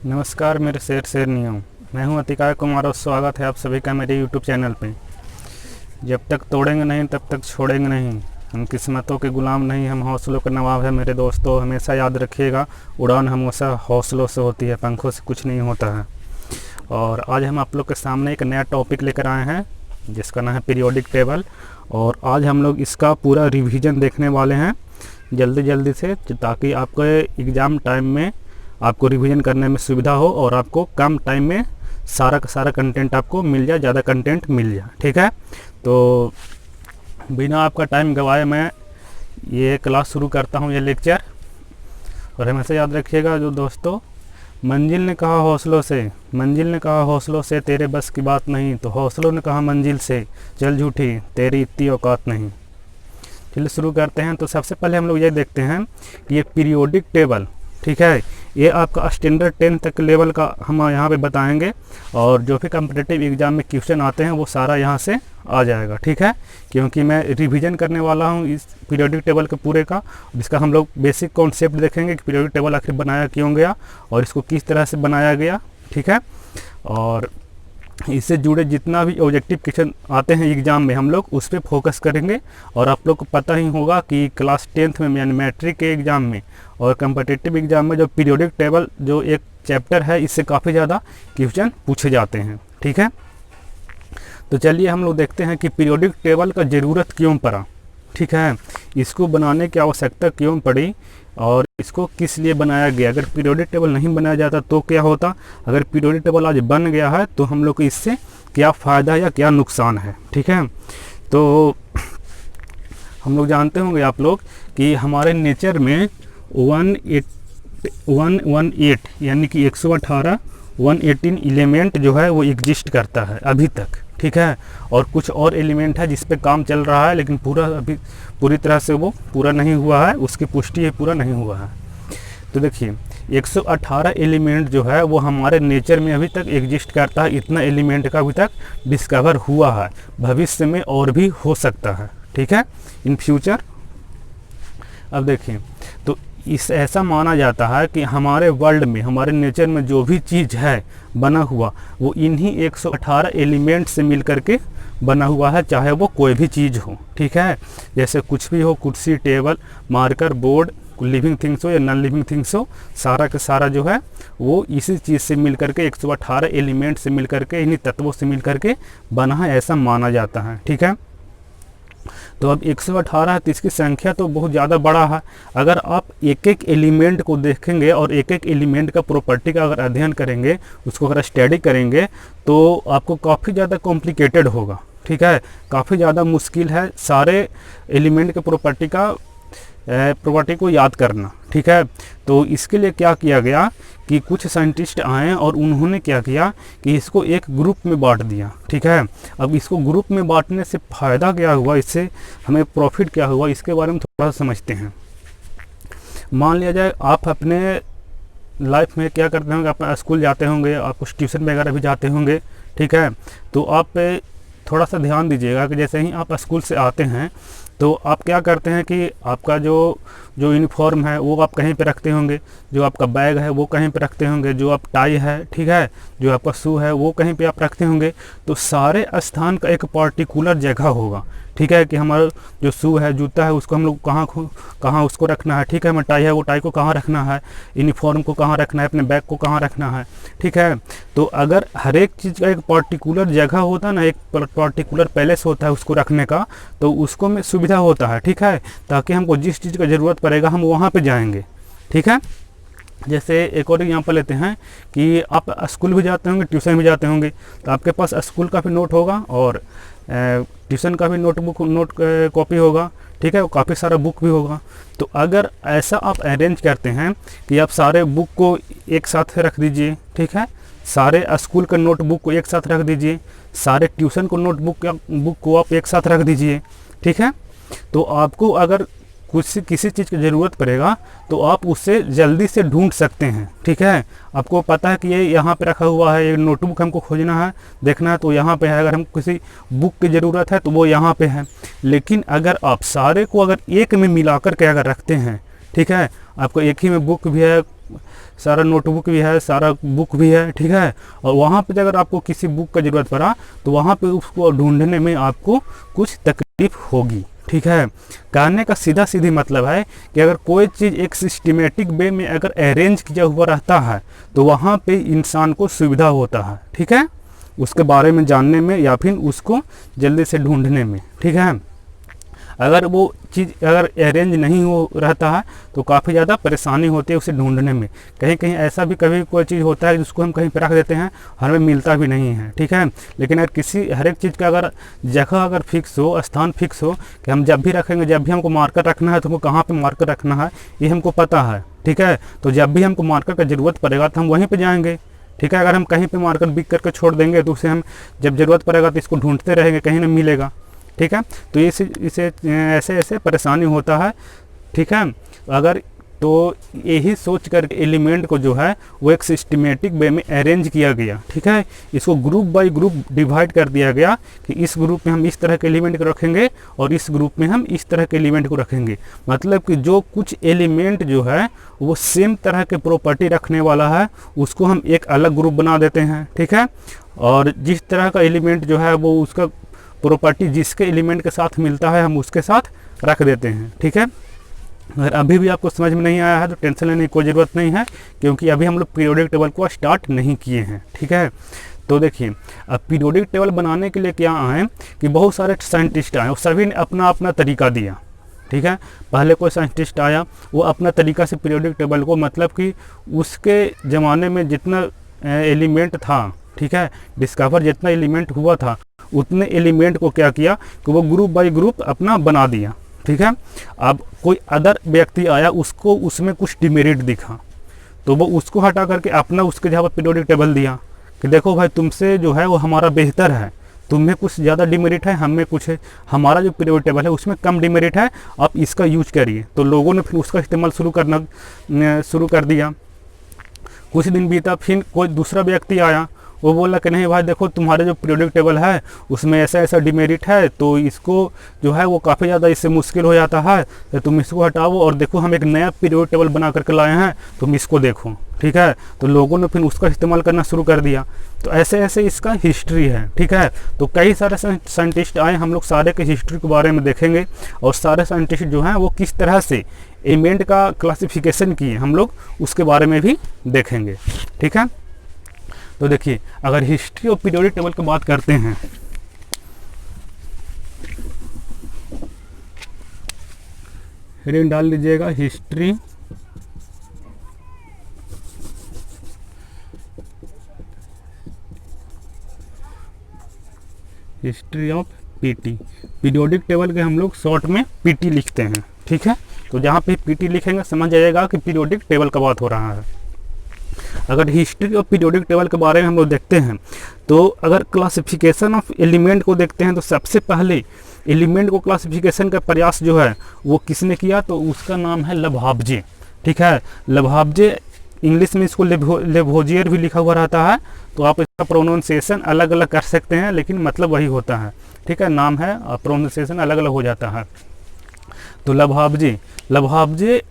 नमस्कार मेरे शेरनियों, मैं हूं अतिकाय कुमार और स्वागत है आप सभी का मेरे यूट्यूब चैनल पे। जब तक तोड़ेंगे नहीं तब तक छोड़ेंगे नहीं। हम किस्मतों के गुलाम नहीं, हम हौसलों का नवाब है मेरे दोस्तों। हमेशा याद रखिएगा, उड़ान हमेशा हौसलों से होती है, पंखों से कुछ नहीं होता है। और आज हम आप लोग के सामने एक नया टॉपिक लेकर आए हैं जिसका नाम है पीरियोडिक टेबल। और आज हम लोग इसका पूरा रिवीजन देखने वाले हैं जल्दी से, ताकि आपके एग्ज़ाम टाइम में आपको रिवीजन करने में सुविधा हो और आपको कम टाइम में सारा का सारा कंटेंट आपको मिल जाए, ज़्यादा कंटेंट मिल जाए। ठीक है, तो बिना आपका टाइम गवाए मैं ये क्लास शुरू करता हूँ, ये लेक्चर। और हमेशा याद रखिएगा जो दोस्तों, मंजिल ने कहा हौसलों से, मंजिल ने कहा हौसलों से तेरे बस की बात नहीं, तो हौसलों ने कहा मंजिल से चल झूठी तेरी इतनी औकात नहीं। चलिए शुरू करते हैं। तो सबसे पहले हम लोग ये देखते हैं कि ये पीरियोडिक टेबल, ठीक है, ये आपका स्टैंडर्ड 10 तक लेवल का हम यहाँ पे बताएंगे। और जो भी कम्पिटिटिव एग्ज़ाम में क्वेश्चन आते हैं वो सारा यहाँ से आ जाएगा। ठीक है, क्योंकि मैं रिवीजन करने वाला हूँ इस पीरियोडिक टेबल के पूरे का, जिसका हम लोग बेसिक कॉन्सेप्ट देखेंगे कि पीरियोडिक टेबल आखिर बनाया क्यों गया और इसको किस तरह से बनाया गया। ठीक है, और इससे जुड़े जितना भी ऑब्जेक्टिव क्वेश्चन आते हैं एग्ज़ाम में हम लोग उस पर फोकस करेंगे। और आप लोग को पता ही होगा कि क्लास 10th में यानी मैट्रिक के एग्ज़ाम में और कम्पिटिटिव एग्ज़ाम में जो पीरियोडिक टेबल जो एक चैप्टर है, इससे काफ़ी ज़्यादा क्वेश्चन पूछे जाते हैं। ठीक है, तो चलिए हम लोग देखते हैं कि पीरियोडिक टेबल का ज़रूरत क्यों पड़ा। ठीक है, इसको बनाने की आवश्यकता क्यों पड़ी और इसको किस लिए बनाया गया। अगर पीरियोडिक टेबल नहीं बनाया जाता तो क्या होता, अगर पीरियोडिक टेबल आज बन गया है तो हम लोग को इससे क्या फ़ायदा या क्या नुकसान है। ठीक है, तो हम लोग जानते होंगे आप लोग कि हमारे नेचर में 118 यानी कि 118 118 एलिमेंट जो है वो एग्जिस्ट करता है अभी तक। ठीक है, और कुछ और एलिमेंट है जिस पे काम चल रहा है, लेकिन अभी पूरी तरह से वो पूरा नहीं हुआ है, उसकी पुष्टि पूरा नहीं हुआ है। तो देखिए 118 एलिमेंट जो है वो हमारे नेचर में अभी तक एग्जिस्ट करता है। इतना एलिमेंट का अभी तक डिस्कवर हुआ है, भविष्य में और भी हो सकता है। ठीक है, इन फ्यूचर। अब देखिए, तो इस ऐसा माना जाता है कि हमारे वर्ल्ड में, हमारे नेचर में जो भी चीज़ है बना हुआ वो इन्हीं 118 एलिमेंट से मिल करके बना हुआ है, चाहे वो कोई भी चीज़ हो। ठीक है, जैसे कुछ भी हो, कुर्सी, table, marker, board, living things हो या नॉन लिविंग थिंग्स हो, सारा का सारा जो है वो इसी चीज़ से मिल करके 118 एलिमेंट से मिल करके, इन्हीं तत्वों से मिल करके बना है, ऐसा माना जाता है। ठीक है, तो अब 118 है तो इसकी संख्या तो बहुत ज़्यादा बड़ा है। अगर आप एक एक एलिमेंट को देखेंगे और एक एक एलिमेंट का प्रॉपर्टी का अगर अध्ययन करेंगे, उसको अगर स्टडी करेंगे, तो आपको काफ़ी ज़्यादा कॉम्प्लिकेटेड होगा। ठीक है, काफ़ी ज़्यादा मुश्किल है सारे एलिमेंट के प्रॉपर्टी को याद करना। ठीक है, तो इसके लिए क्या किया गया कि कुछ साइंटिस्ट आए और उन्होंने क्या किया कि इसको एक ग्रुप में बांट दिया। ठीक है, अब इसको ग्रुप में बांटने से फ़ायदा क्या हुआ, इससे हमें प्रॉफिट क्या हुआ, इसके बारे में थोड़ा सा समझते हैं। मान लिया जाए आप अपने लाइफ में क्या करते होंगे, अपना स्कूल जाते होंगे, आप कुछ ट्यूशन वगैरह भी जाते होंगे। ठीक है, तो आप थोड़ा सा ध्यान दीजिएगा कि जैसे ही आप स्कूल से आते हैं तो आप क्या करते हैं कि आपका जो यूनिफॉर्म है वो आप कहीं पे रखते होंगे, जो आपका बैग है वो कहीं पे रखते होंगे, जो आप टाई है, ठीक है, जो आपका शू है वो कहीं पे आप रखते होंगे। तो सारे स्थान का एक पर्टिकुलर जगह होगा। ठीक है, कि हमारा जो शू है, जूता है, उसको हम लोग कहाँ उसको रखना है। ठीक है, हमारा टाई है, वो टाई को कहाँ रखना है, यूनिफॉर्म को कहाँ रखना है, अपने बैग को कहाँ रखना है। ठीक है, तो अगर हर एक चीज़ का एक पर्टिकुलर जगह होता है ना, एक पर्टिकुलर पैलेस होता है उसको रखने का, तो उसको में सुविधा होता है। ठीक है, ताकि हमको जिस चीज़ का ज़रूरत पड़ेगा हम वहाँ पे जाएंगे। ठीक है, जैसे एक और एग्जाम्पल लेते हैं कि आप स्कूल भी जाते होंगे, ट्यूशन भी जाते होंगे, तो आपके पास स्कूल का भी नोट होगा और ट्यूशन का भी नोट कॉपी होगा। ठीक है, वो काफ़ी सारा बुक भी होगा। तो अगर ऐसा आप अरेंज करते हैं कि आप सारे बुक को एक साथ रख दीजिए, ठीक है, सारे स्कूल के नोटबुक को एक साथ रख दीजिए, सारे ट्यूशन को बुक को आप एक साथ रख दीजिए। ठीक है, तो आपको अगर किसी चीज़ की ज़रूरत पड़ेगा तो आप उससे जल्दी से ढूंढ सकते हैं। ठीक है, आपको पता है कि ये यहाँ पे रखा हुआ है, ये नोटबुक हमको खोजना है, देखना है तो यहाँ पे है। अगर हमको किसी बुक की ज़रूरत है तो वो यहाँ पे है। लेकिन अगर आप सारे को अगर एक में मिलाकर के अगर रखते हैं, ठीक है, आपको एक ही में बुक भी है, सारा नोटबुक भी है, सारा बुक भी है, ठीक है। और वहाँ पे अगर आपको किसी बुक का ज़रूरत पड़ा तो वहाँ पे उसको ढूंढने में आपको कुछ तकलीफ होगी, ठीक है। कहने का सीधा सीधी मतलब है कि अगर कोई चीज़ एक सिस्टमेटिक वे में अगर अरेंज किया हुआ रहता है तो वहाँ पे इंसान को सुविधा होता है, ठीक है, उसके बारे में जानने में या फिर उसको जल्दी से ढूंढने में, ठीक है। अगर वो चीज़ अगर अरेंज नहीं हो रहता है तो काफ़ी ज़्यादा परेशानी होती है उसे ढूंढने में। कहीं कहीं ऐसा भी कभी कोई चीज़ होता है जिसको हम कहीं पर रख देते हैं, हमें मिलता भी नहीं है, ठीक है। लेकिन अगर किसी हर एक चीज़ का अगर जगह अगर फिक्स हो, स्थान फिक्स हो कि हम जब भी रखेंगे, जब भी हमको मार्कर रखना है तो हमको कहाँ पर मार्कर रखना है ये हमको पता है, ठीक है। तो जब भी हमको मार्कर का ज़रूरत पड़ेगा तो हम वहीं पर जाएँगे, ठीक है। अगर हम कहीं पे मार्कर बिक करके छोड़ देंगे तो उसे हम जब ज़रूरत पड़ेगा तो इसको ढूंढते रहेंगे, कहीं ना मिलेगा, ठीक है। तो इसे ऐसे ऐसे परेशानी होता है, ठीक है। अगर तो यही सोच कर एलिमेंट को जो है वो एक सिस्टमेटिक वे में अरेंज किया गया, ठीक है। इसको ग्रुप बाय ग्रुप डिवाइड कर दिया गया कि इस ग्रुप में हम इस तरह के एलिमेंट को रखेंगे और इस ग्रुप में हम इस तरह के एलिमेंट को रखेंगे। मतलब कि जो कुछ एलिमेंट जो है वो सेम तरह के प्रॉपर्टी रखने वाला है उसको हम एक अलग ग्रुप बना देते हैं, ठीक है। और जिस तरह का एलिमेंट जो है वो उसका प्रॉपर्टी जिसके एलिमेंट के साथ मिलता है हम उसके साथ रख देते हैं, ठीक है। अगर अभी भी आपको समझ में नहीं आया है तो टेंशन लेने की कोई ज़रूरत नहीं है, क्योंकि अभी हम लोग पीरियोडिक टेबल को स्टार्ट नहीं किए हैं, ठीक है। तो देखिए अब पीरियोडिक टेबल बनाने के लिए क्या आए कि बहुत सारे साइंटिस्ट आए और सभी ने अपना अपना तरीका दिया, ठीक है। पहले कोई साइंटिस्ट आया वो अपना तरीका से पीरियोडिक टेबल को, मतलब कि उसके ज़माने में जितना एलिमेंट था, ठीक है, डिस्कवर जितना एलिमेंट हुआ था उतने एलिमेंट को क्या किया कि वो ग्रुप बाय ग्रुप अपना बना दिया, ठीक है। अब कोई अदर व्यक्ति आया उसको उसमें कुछ डिमेरिट दिखा तो वो उसको हटा करके अपना उसके जगह पर पीरियोडिक टेबल दिया कि देखो भाई तुमसे जो है वो हमारा बेहतर है, तुम्हें कुछ ज़्यादा डिमेरिट है, हमें कुछ है, हमारा जो पीरियोडिक टेबल है उसमें कम डिमेरिट है, आप इसका यूज करिए। तो लोगों ने फिर उसका इस्तेमाल शुरू कर दिया। कुछ दिन बीता, फिर कोई दूसरा व्यक्ति आया, वो बोला कि नहीं भाई देखो तुम्हारे जो पीरियोडिक टेबल है उसमें ऐसा ऐसा डिमेरिट है तो इसको जो है वो काफ़ी ज़्यादा इससे मुश्किल हो जाता है, तो तुम इसको हटाओ और देखो हम एक नया पीरियोडिक टेबल बना करके लाए हैं, तुम इसको देखो, ठीक है। तो लोगों ने फिर उसका इस्तेमाल करना शुरू कर दिया। तो ऐसे ऐसे इसका हिस्ट्री है, ठीक है। तो कई सारे साइंटिस्ट आए, हम लोग सारे के हिस्ट्री के बारे में देखेंगे और सारे साइंटिस्ट जो हैं वो किस तरह से एलिमेंट का क्लासिफिकेशन किए हम लोग उसके बारे में भी देखेंगे, ठीक है। तो देखिए अगर हिस्ट्री और पीरियोडिक टेबल की बात करते हैं हेडिंग डाल लीजिएगा history of PT. Periodic table के हम लोग शॉर्ट में पीटी लिखते हैं, ठीक है। तो जहाँ पे पीटी लिखेंगे समझ जाइएगा कि पीरियोडिक टेबल का बात हो रहा है। अगर हिस्ट्री और पीरियोडिक टेबल के बारे में हम लोग देखते हैं तो अगर क्लासिफिकेशन ऑफ एलिमेंट को देखते हैं तो सबसे पहले एलिमेंट को क्लासिफिकेशन का प्रयास जो है वो किसने किया, तो उसका नाम है लभाब्जे, ठीक है। लभाब्जे, इंग्लिश में इसको लेवोजियर भी लिखा हुआ रहता है, तो आप इसका प्रोनाउंसिएशन अलग अलग कर सकते हैं लेकिन मतलब वही होता है, ठीक है। नाम है और प्रोनाउंसिएशन अलग अलग हो जाता है। तो लभाब्जे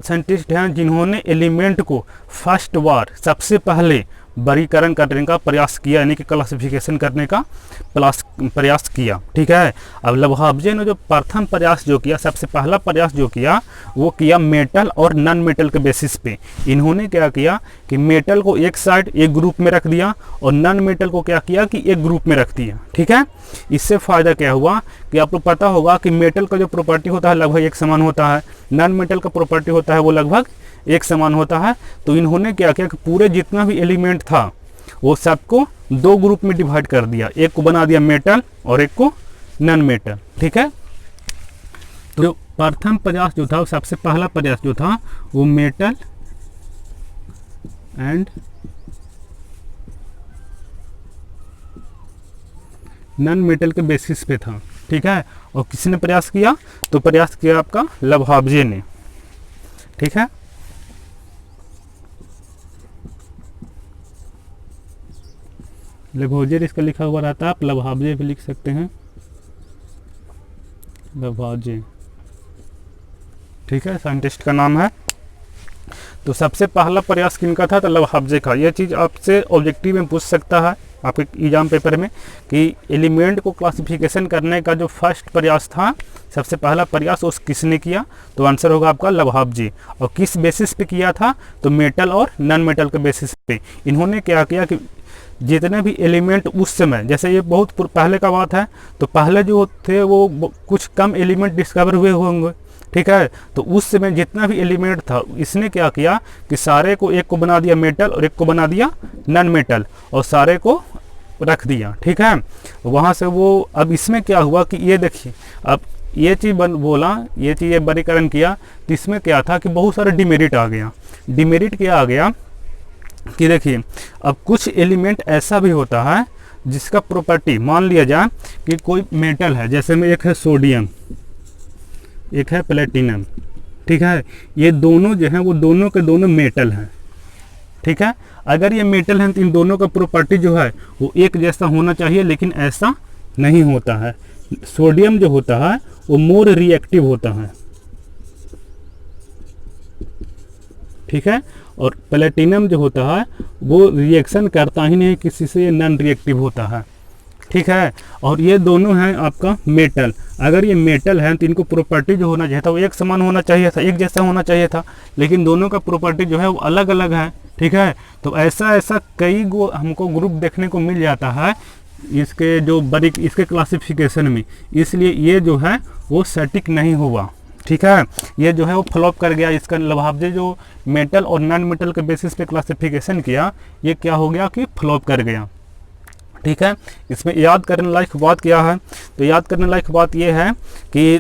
साइंटिस्ट हैं जिन्होंने एलिमेंट को फर्स्ट बार सबसे पहले वर्गीकरण करने का प्रयास किया, यानी कि क्लासिफिकेशन करने का प्रयास किया, ठीक है। अब लभाब्जे ने जो प्रथम प्रयास जो किया, सबसे पहला प्रयास जो किया वो किया मेटल और नॉन मेटल के बेसिस पे। इन्होंने क्या किया कि मेटल को एक साइड एक ग्रुप में रख दिया और नॉन मेटल को क्या किया कि एक ग्रुप में रख दिया, ठीक है। इससे फ़ायदा क्या हुआ कि आपको पता होगा कि मेटल का जो प्रॉपर्टी होता है लगभग एक समान होता है, नॉन मेटल का प्रॉपर्टी होता है वो लगभग एक समान होता है। तो इन्होंने क्या किया कि पूरे जितना भी एलिमेंट था वो सबको दो ग्रुप में डिवाइड कर दिया, एक को बना दिया मेटल और एक को नॉन मेटल, ठीक है। तो जो प्रथम प्रयास जो था, सबसे पहला प्रयास जो था वो मेटल एंड नॉन मेटल के बेसिस पे था, ठीक है। और किसने प्रयास किया, तो प्रयास किया आपका लभाब्जे ने, ठीक है। लेवोजियर इसका लिखा हुआ रहता है, आप लभाब्जे भी लिख सकते हैं, लभाब्जे, ठीक है, साइंटिस्ट का नाम है। तो सबसे पहला प्रयास किनका था, तो लवहाब्जे का। ये चीज़ आपसे ऑब्जेक्टिव में पूछ सकता है आपके एग्जाम पेपर में कि एलिमेंट को क्लासिफिकेशन करने का जो फर्स्ट प्रयास था, सबसे पहला प्रयास उस किसने किया, तो आंसर होगा आपका लवहाब्जे। और किस बेसिस पे किया था, तो मेटल और नॉन मेटल के बेसिस पे। इन्होंने क्या किया कि जितने भी एलिमेंट उस समय, जैसे ये बहुत पहले का बात है, तो पहले जो थे वो कुछ कम एलिमेंट डिस्कवर हुए होंगे, ठीक है। तो उस समय जितना भी एलिमेंट था, इसने क्या किया कि सारे को, एक को बना दिया मेटल और एक को बना दिया नॉन मेटल, और सारे को रख दिया, ठीक है। वहाँ से वो, अब इसमें क्या हुआ कि ये देखिए, अब ये चीज़ बोला, ये चीज़ वर्गीकरण किया, तो इसमें क्या था कि बहुत सारे डिमेरिट आ गया। डिमेरिट क्या आ गया कि देखिए, अब कुछ एलिमेंट ऐसा भी होता है जिसका प्रॉपर्टी, मान लिया जाए कि कोई मेटल है, जैसे में एक है सोडियम, एक है प्लेटिनम, ठीक है। ये दोनों जो हैं वो दोनों के दोनों मेटल हैं, ठीक है। अगर ये मेटल हैं तो इन दोनों का प्रॉपर्टी जो है वो एक जैसा होना चाहिए, लेकिन ऐसा नहीं होता है। सोडियम जो होता है वो मोर रिएक्टिव होता है, ठीक है। और प्लेटिनम जो होता है वो रिएक्शन करता ही नहीं किसी से, ये नॉन रिएक्टिव होता है, ठीक है। और ये दोनों हैं आपका मेटल। अगर ये मेटल है तो इनको प्रॉपर्टी जो होना चाहिए था वो एक समान होना चाहिए था, एक जैसा होना चाहिए था, लेकिन दोनों का प्रॉपर्टी जो है वो अलग अलग है, ठीक है। तो ऐसा कई हमको ग्रुप देखने को मिल जाता है इसके जो इसके क्लासिफिकेशन में, इसलिए ये जो है वो सटीक नहीं हुआ, ठीक है। ये जो है वो फ्लॉप कर गया। इसका लवहाब्जे जो मेटल और नॉन मेटल के बेसिस पे क्लासिफिकेशन किया, ये क्या हो गया कि फ्लॉप कर गया, ठीक है। इसमें याद करने लायक बात क्या है, तो याद करने लायक बात ये है कि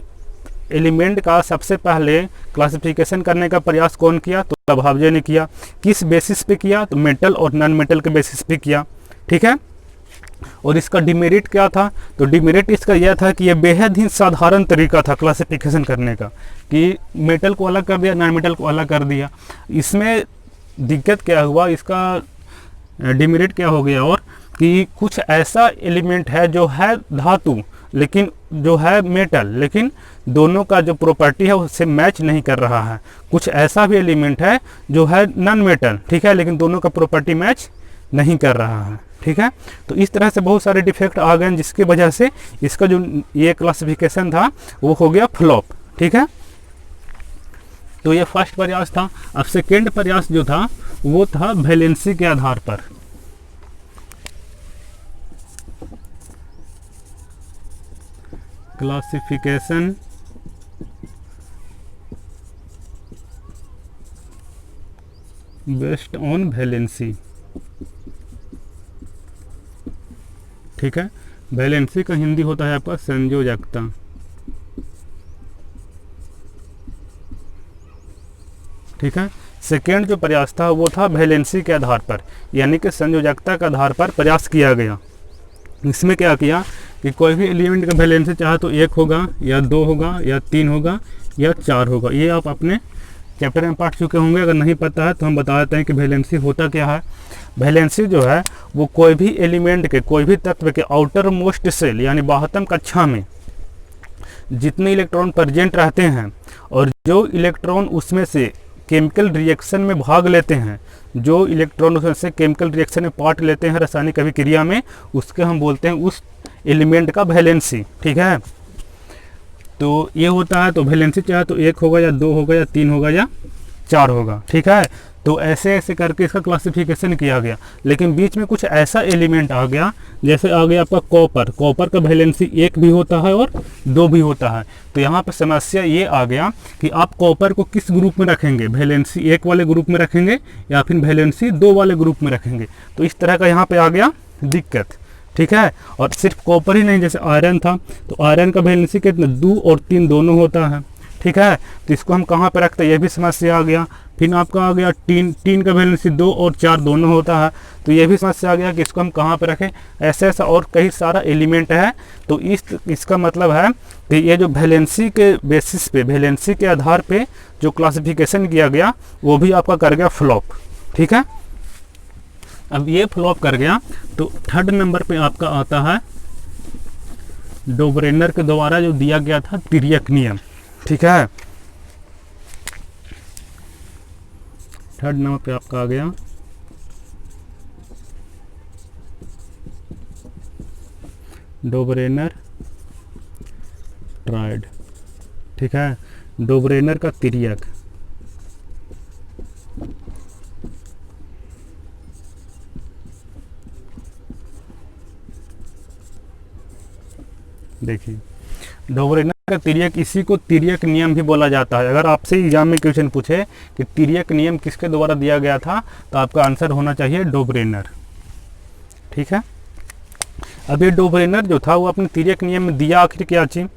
एलिमेंट का सबसे पहले क्लासिफिकेशन करने का प्रयास कौन किया, तो लवहाब्जे ने किया। किस बेसिस पे किया, तो मेटल और नॉन मेटल के बेसिस पे किया, ठीक है। और इसका डिमेरिट क्या था, तो डिमेरिट इसका यह था कि यह बेहद ही साधारण तरीका था क्लासिफिकेशन करने का, कि मेटल को अलग कर दिया, नॉन मेटल को अलग कर दिया। इसमें दिक्कत क्या हुआ, इसका डिमेरिट क्या हो गया, और कि कुछ ऐसा एलिमेंट है जो है धातु लेकिन जो है मेटल, लेकिन दोनों का जो प्रॉपर्टी है उससे मैच नहीं कर रहा है। कुछ ऐसा भी एलिमेंट है जो है नॉन मेटल, ठीक है, लेकिन दोनों का प्रॉपर्टी मैच नहीं कर रहा है, ठीक है। तो इस तरह से बहुत सारे डिफेक्ट आ गए, जिसकी वजह से इसका जो ये क्लासिफिकेशन था वो हो गया फ्लॉप, ठीक है। तो ये फर्स्ट प्रयास था। अब सेकेंड प्रयास जो था वो था वैलेंसी के आधार पर। क्लासिफिकेशन बेस्ड ऑन वैलेंसी, ठीक है। वैलेंसी का हिंदी होता है आपका संयोजकता, ठीक है। सेकेंड जो प्रयास था वो था वैलेंसी के आधार पर, यानी कि संयोजकता के आधार पर प्रयास किया गया। इसमें क्या किया कि कोई भी एलिमेंट का वैलेंसी चाहे तो 1 होगा या 2 होगा या 3 होगा या 4 होगा। ये आप अपने चैप्टर में पढ़ चुके होंगे, अगर नहीं पता है तो हम बता देते हैं कि वैलेंसी होता क्या है। वैलेंसी जो है वो कोई भी एलिमेंट के, कोई भी तत्व के आउटर मोस्ट सेल यानी बाह्यतम कक्षा में जितने इलेक्ट्रॉन प्रेजेंट रहते हैं और जो इलेक्ट्रॉन उसमें से केमिकल रिएक्शन में भाग लेते हैं, जो इलेक्ट्रॉन उसमें से केमिकल रिएक्शन में पार्ट लेते हैं रासायनिक अभिक्रिया में, उसके हम बोलते हैं उस एलिमेंट का वैलेंसी, ठीक है। तो ये होता है, तो वैलेंसी चाहे तो 1 होगा या 2 होगा या 3 होगा या 4 होगा, ठीक है। तो ऐसे ऐसे करके इसका क्लासिफिकेशन किया गया। लेकिन बीच में कुछ ऐसा एलिमेंट आ गया, जैसे आ गया आपका कॉपर। कॉपर का वैलेंसी 1 भी होता है और 2 भी होता है। तो यहाँ पर समस्या ये आ गया कि आप कॉपर को किस ग्रुप में रखेंगे, वैलेंसी 1 वाले ग्रुप में रखेंगे या फिर वैलेंसी 2 वाले ग्रुप में रखेंगे। तो इस तरह का यहाँ पे आ गया दिक्कत, ठीक है। और सिर्फ कॉपर ही नहीं, जैसे आयरन था, तो आयरन का वैलेंसी कितना 2 और 3 दोनों होता है, ठीक है। तो इसको हम कहाँ पे रखते हैं, ये भी समस्या आ गया। फिर आपका आ गया टीन का वैलेंसी 2 और 4 दोनों होता है, तो ये भी समस्या आ गया कि इसको हम कहाँ पे रखें। ऐसे ऐसा और कई सारा एलिमेंट है। तो इसका मतलब है कि ये जो वैलेंसी के बेसिस पे, वैलेंसी के आधार पे जो क्लासिफिकेशन किया गया वो भी आपका कर गया फ्लॉप, ठीक है। अब ये फ्लॉप कर गया तो थर्ड नंबर पे आपका आता है डोब्रेनर के द्वारा जो दिया गया था तिर्यक नियम, ठीक है। थर्ड नंबर पे आपका आ गया डोबरेनर ट्राइड। ठीक है, डोबरेनर का तिर्यक। देखिए, डोबरेनर का तिर्यक, इसी को तिर्यक नियम भी बोला जाता है। अगर आपसे एग्जाम में क्वेश्चन पूछे कि तिर्यक नियम किसके द्वारा दिया गया था, तो आपका आंसर होना चाहिए डोबरेनर। ठीक है, अब ये डोबरेनर जो था वो अपने तिर्यक नियम में दिया आखिर क्या चीज,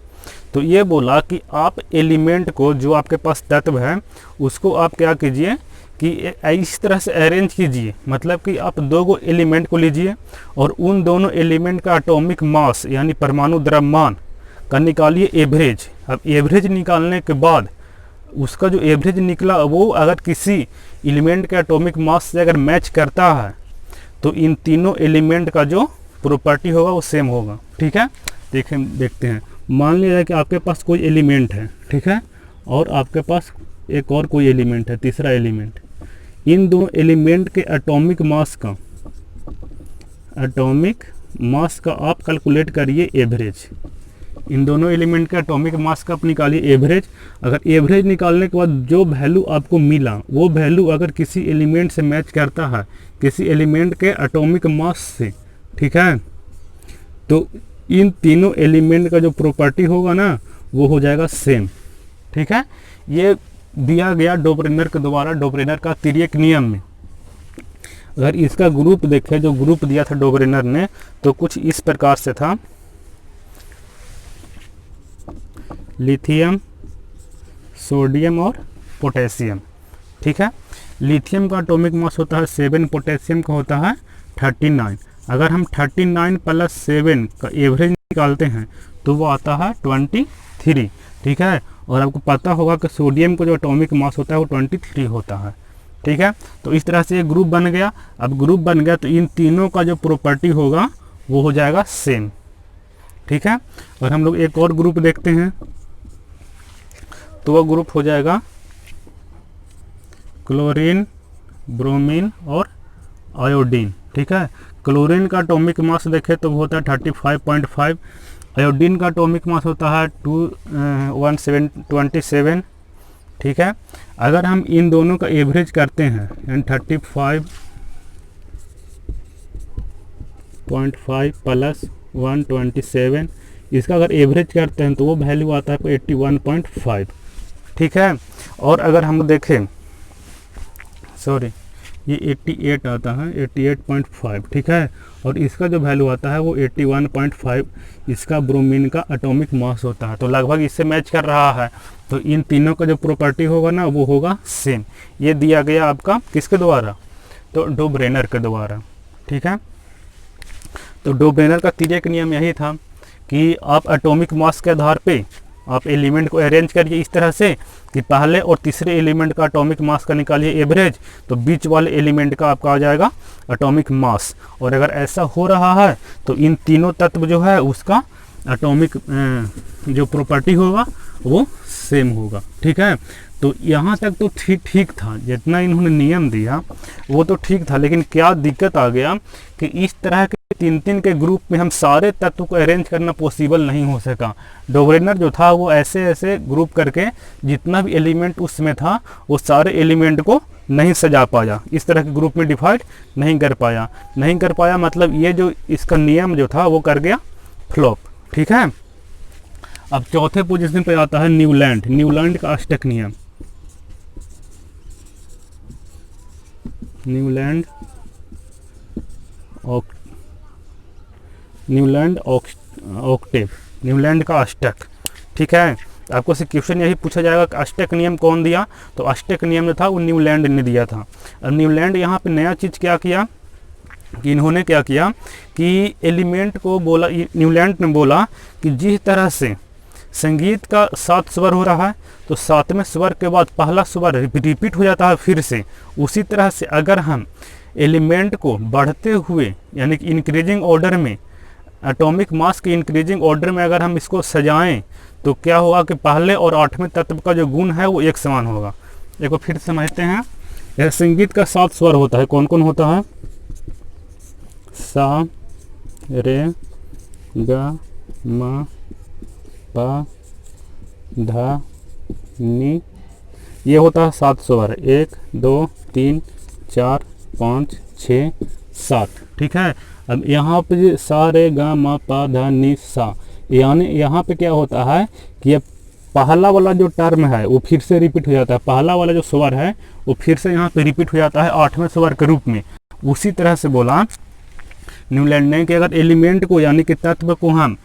तो ये बोला कि आप एलिमेंट को, जो आपके पास तत्व है, उसको आप क्या कीजिए कि इस तरह से अरेंज कीजिए, मतलब कि आप दो गो एलिमेंट को लीजिए और उन दोनों एलिमेंट का एटॉमिक मास यानी परमाणु द्रव्यमान का निकालिए एवरेज। अब एवरेज निकालने के बाद उसका जो एवरेज निकला वो अगर किसी एलिमेंट के एटॉमिक मास से अगर मैच करता है तो इन तीनों एलिमेंट का जो प्रॉपर्टी होगा वो सेम होगा। ठीक है, देखते हैं। मान लिया कि आपके पास कोई एलिमेंट है, ठीक है, और आपके पास एक और कोई एलिमेंट है, तीसरा एलिमेंट। इन दोनों एलिमेंट के एटॉमिक मास का आप कैलकुलेट करिए एवरेज। इन दोनों एलिमेंट का एटॉमिक मास का आप निकालिए एवरेज। अगर एवरेज निकालने के बाद जो वैल्यू आपको मिला वो वैल्यू अगर किसी एलिमेंट से मैच करता है, किसी एलिमेंट के एटॉमिक मास से, ठीक है, तो इन तीनों एलिमेंट का जो प्रॉपर्टी होगा ना वो हो जाएगा सेम। ठीक है, ये दिया गया डोबरेनर के द्वारा, डोबरेनर का तिर्यक नियम में। अगर इसका ग्रुप देखें, जो ग्रुप दिया था डोबरेनर ने, तो कुछ इस प्रकार से था। लिथियम, सोडियम और पोटेशियम। ठीक है, लिथियम का एटॉमिक मास होता है 7, पोटेशियम का होता है 39। अगर हम 39 + 7 का एवरेज निकालते हैं तो वो आता है 23। ठीक है, और आपको पता होगा कि सोडियम का जो एटॉमिक मास होता है वो 23 होता है। ठीक है, तो इस तरह से एक ग्रुप बन गया। अब ग्रुप बन गया तो इन तीनों का जो प्रॉपर्टी होगा वो हो जाएगा सेम। ठीक है, और हम लोग एक और ग्रुप देखते हैं, तो वह ग्रुप हो जाएगा क्लोरीन, ब्रोमीन और आयोडीन। ठीक है, क्लोरीन का एटॉमिक मास देखें तो वो होता है 35.5। आयोडीन का एटॉमिक मास होता है 27। ठीक है, अगर हम इन दोनों का एवरेज करते हैं यानी 35.5 + 127, इसका अगर एवरेज करते हैं तो वो वैल्यू आता है 81.5। ठीक है, और अगर हम देखें, सॉरी, ये 88 आता है, 88.5। ठीक है, और इसका जो वैल्यू आता है वो 81.5 इसका ब्रोमीन का एटॉमिक मास होता है। तो लगभग इससे मैच कर रहा है, तो इन तीनों का जो प्रॉपर्टी होगा ना वो होगा सेम। ये दिया गया आपका किसके द्वारा, तो डोबरेनर के द्वारा। ठीक है, तो डोबरेनर का तिर्यक नियम यही था कि आप एटॉमिक मास के आधार पे आप एलिमेंट को अरेंज करिए इस तरह से कि पहले और तीसरे एलिमेंट का एटॉमिक मास का निकालिए एवरेज, तो बीच वाले एलिमेंट का आपका आ जाएगा एटॉमिक मास। और अगर ऐसा हो रहा है तो इन तीनों तत्व जो है उसका एटॉमिक जो प्रॉपर्टी होगा वो सेम होगा। ठीक है, तो यहाँ तक तो ठीक था, जितना इन्होंने नियम दिया वो तो ठीक था, लेकिन क्या दिक्कत आ गया कि इस तरह के 3-3 के ग्रुप में हम सारे तत्व को अरेंज करना पॉसिबल नहीं हो सका। डोबरेनर जो था वो ऐसे ऐसे ग्रुप करके जितना भी एलिमेंट उसमें था वो सारे एलिमेंट को नहीं सजा पाया, इस तरह के ग्रुप में डिवाइड नहीं कर पाया। मतलब ये जो इसका नियम जो था वो कर गया फ्लॉप। ठीक है, अब चौथे पोजीशन पे आता है न्यूलैंड का अष्टक नियम। न्यूलैंड ऑक्टेव, न्यूलैंड का अष्टक। ठीक है, आपको से क्वेश्चन यही पूछा जाएगा कि अष्टक नियम कौन दिया, तो अष्टक नियम जो था वो न्यूलैंड ने दिया था। अब न्यूलैंड यहाँ पे नया चीज़ क्या किया कि इन्होंने क्या किया कि एलिमेंट को बोला, न्यूलैंड ने बोला कि जिस तरह से संगीत का 7 स्वर हो रहा है तो 7वें स्वर के बाद पहला स्वर रिपीट हो जाता है फिर से, उसी तरह से अगर हम एलिमेंट को बढ़ते हुए यानी कि इंक्रीजिंग ऑर्डर में, एटॉमिक मास के इंक्रीजिंग ऑर्डर में अगर हम इसको सजाएं तो क्या होगा कि पहले और 8वें तत्व का जो गुण है वो एक समान होगा। देखो फिर समझते हैं यह संगीत का 7 स्वर होता है। कौन कौन होता है? सा, रे, गा, मा, पा, धा, नी, ये होता है 7 स्वर। 1 2 3 4 5 6 7, ठीक है। अब यहाँ पे सा रे गा मा पा धा नी सा, यानी यहाँ पे क्या होता है कि ये पहला वाला जो टर्म है वो फिर से रिपीट हो जाता है। पहला वाला जो स्वर है वो फिर से यहाँ पे रिपीट हो जाता है 8वें स्वर के रूप में। उसी तरह से बोला न्यूलैंड ने कि अगर एलिमेंट को यानी कि तत्व को हम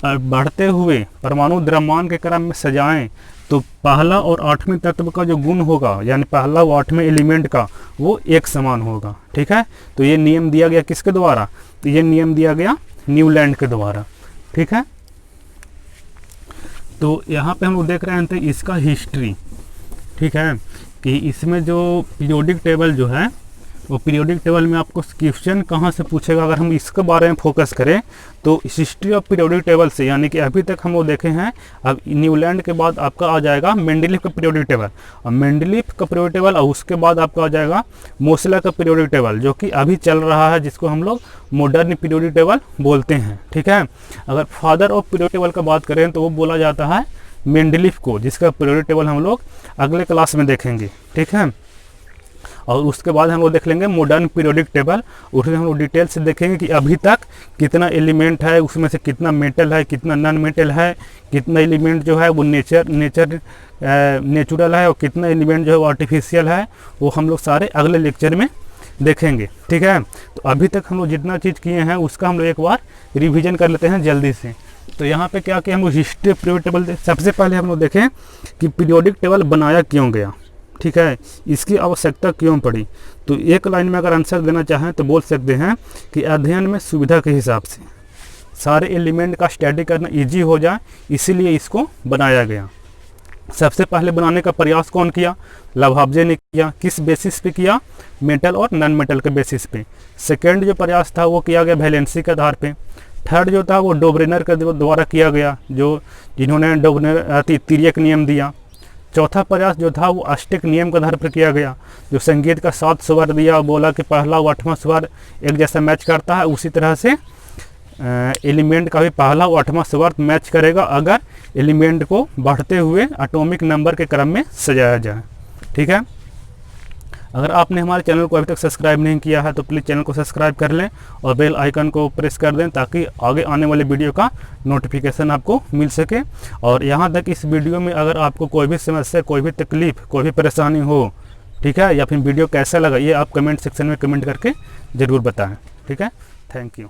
बढ़ते हुए परमाणु द्रव्यमान के क्रम में सजाएं तो पहला और 8वें तत्व का जो गुण होगा यानी पहला और 8वें एलिमेंट का वो एक समान होगा, ठीक है। तो ये नियम दिया गया किसके द्वारा? तो ये नियम दिया गया न्यूलैंड के द्वारा, ठीक है। तो यहाँ पे हम लोग देख रहे हैं तो इसका हिस्ट्री, ठीक है, कि इसमें जो पीरियोडिक टेबल जो है वो पीरियोडिक टेबल में आपको क्वेश्चन कहाँ से पूछेगा। अगर हम इसके बारे में फोकस करें तो हिस्ट्री ऑफ पीरियोडिक टेबल से, यानी कि अभी तक हम लोग देखे हैं। अब न्यूलैंड के बाद आपका आ जाएगा मेंडलीफ का पीरियोडिक टेबल, और मेंडलीफ का पीरियोडिक टेबल, और उसके बाद आपका आ जाएगा मोसले का पीरियोडिक टेबल, जो कि अभी चल रहा है, जिसको हम लोग मॉडर्न पीरियोडिक टेबल बोलते हैं, ठीक है। अगर फादर ऑफ पीरियोडिक टेबल का बात करें तो वो बोला जाता है मेंडलीफ को, जिसका पीरियोडिक टेबल हम लोग अगले क्लास में देखेंगे, ठीक है। और उसके बाद हम लोग देख लेंगे मॉडर्न पीरियोडिक टेबल, उसमें हम लोग डिटेल से देखेंगे कि अभी तक कितना एलिमेंट है, उसमें से कितना मेटल है, कितना नॉन मेटल है, कितना एलिमेंट जो है वो नेचुरल है, और कितना एलिमेंट जो है वो आर्टिफिशियल है। वो हम लोग सारे अगले लेक्चर में देखेंगे, ठीक है। तो अभी तक हम लोग जितना चीज़ किए हैं उसका हम लोग एक बार रिविजन कर लेते हैं जल्दी से। तो यहाँ पे क्या किया हम लोग हिस्ट्री पीरियोडिक टेबल। सबसे पहले हम लोग देखें कि पीरियोडिक टेबल बनाया क्यों गया, ठीक है, इसकी आवश्यकता क्यों पड़ी। तो एक लाइन में अगर आंसर देना चाहें तो बोल सकते हैं कि अध्ययन में सुविधा के हिसाब से सारे एलिमेंट का स्टडी करना इजी हो जाए, इसीलिए इसको बनाया गया। सबसे पहले बनाने का प्रयास कौन किया? लाभाब्जे ने किया। किस बेसिस पे किया? मेटल और नॉन मेटल के बेसिस पे। सेकेंड जो प्रयास था वो किया गया वैलेंसी के आधार पे। थर्ड जो था वो डोब्रेनर के द्वारा किया गया, जिन्होंने डोब्रेनर तिर्यक नियम दिया। चौथा प्रयास जो था वो अष्टक नियम के आधार पर किया गया, जो संगीत का 7 स्वर दिया, बोला कि पहला और 8वां स्वर एक जैसा मैच करता है, उसी तरह से एलिमेंट का भी पहला और 8वां स्वर मैच करेगा अगर एलिमेंट को बढ़ते हुए एटॉमिक नंबर के क्रम में सजाया जाए, ठीक है। अगर आपने हमारे चैनल को अभी तक सब्सक्राइब नहीं किया है तो प्लीज़ चैनल को सब्सक्राइब कर लें और बेल आइकन को प्रेस कर दें, ताकि आगे आने वाले वीडियो का नोटिफिकेशन आपको मिल सके। और यहाँ तक इस वीडियो में अगर आपको कोई भी समस्या, कोई भी तकलीफ, कोई भी परेशानी हो, ठीक है, या फिर वीडियो कैसा लगा ये आप कमेंट सेक्शन में कमेंट करके ज़रूर बताएँ, ठीक है। Thank you.